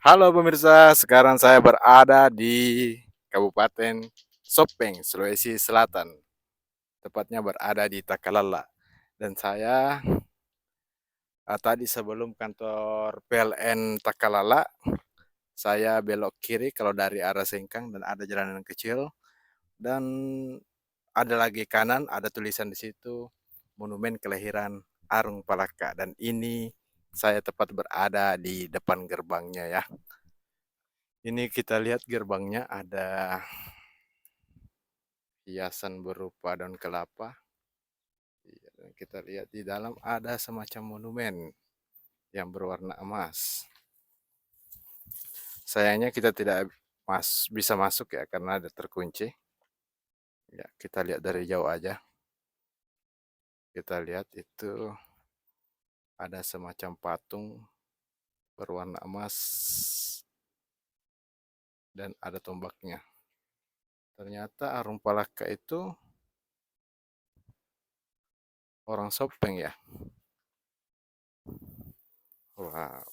Halo pemirsa, sekarang saya berada di Kabupaten Sopeng, Sulawesi Selatan. Tepatnya berada di Takalala. Dan saya tadi sebelum kantor PLN Takalala, saya belok kiri kalau dari arah Sengkang dan ada jalanan kecil. Dan ada lagi kanan, ada tulisan di situ, Monumen Kelahiran Arung Palaka. Dan ini saya tepat berada di depan gerbangnya ya. Ini kita lihat gerbangnya ada hiasan berupa daun kelapa. Iya, dan kita lihat di dalam ada semacam monumen yang berwarna emas. Sayangnya kita tidak bisa masuk ya karena ada terkunci. Ya, kita lihat dari jauh aja. Kita lihat itu ada semacam patung berwarna emas dan ada tombaknya. Ternyata Arung Palaka itu orang Sopeng ya. Wow.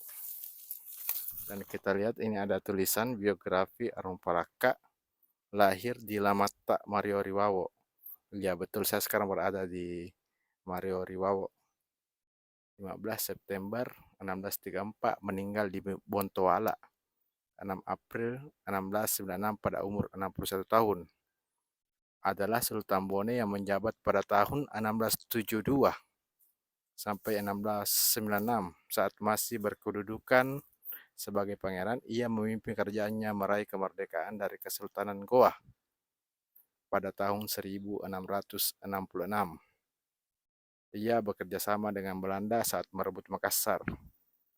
Dan kita lihat ini ada tulisan biografi Arung Palaka, lahir di Lamata, Mario Riwawo. Ya betul, saya sekarang berada di Mario Riwawo. 15 September 1634 meninggal di Bontoala. 6 April 1696 pada umur 61 tahun. Adalah Sultan Bone yang menjabat pada tahun 1672 sampai 1696 saat masih berkedudukan sebagai pangeran. Ia memimpin kerjaannya meraih kemerdekaan dari Kesultanan Goa pada tahun 1666. Ia bekerja sama dengan Belanda saat merebut Makassar.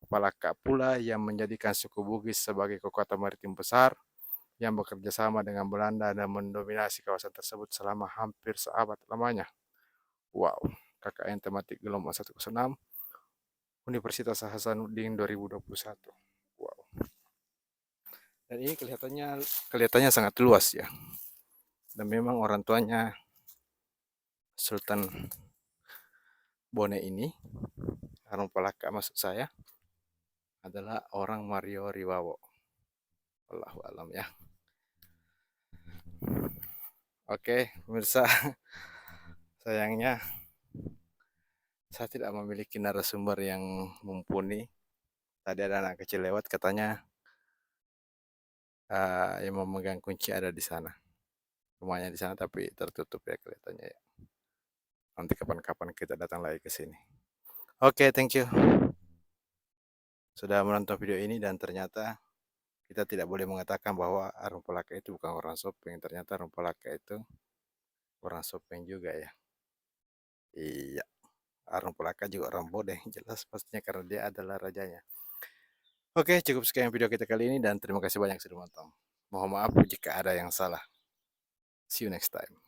Palaka pula yang menjadikan suku Bugis sebagai kekuatan maritim besar yang bekerja sama dengan Belanda dan mendominasi kawasan tersebut selama hampir seabad lamanya. Wow, KKN tematik gelombang 106 Universitas Hasanuddin 2021. Wow. Dan ini kelihatannya sangat luas ya. Dan memang orang tuanya Sultan Bone ini, Arung Palaka maksud saya, adalah orang Mario Riwawo. Wallahu alam ya. Oke, pemirsa, sayangnya saya tidak memiliki narasumber yang mumpuni. Tadi ada anak kecil lewat, katanya yang memegang kunci ada di sana. Rumahnya di sana tapi tertutup ya kelihatannya ya. Nanti kapan-kapan kita datang lagi ke sini. Oke, thank you sudah menonton video ini, dan ternyata kita tidak boleh mengatakan bahwa Arung Palaka itu bukan orang Sopeng. Ternyata Arung Palaka itu orang Sopeng juga ya. Iya, Arung Palaka juga orang Bodeng, jelas pastinya karena dia adalah rajanya. Oke, cukup sekian video kita kali ini dan terima kasih banyak sudah menonton. Mohon maaf jika ada yang salah. See you next time.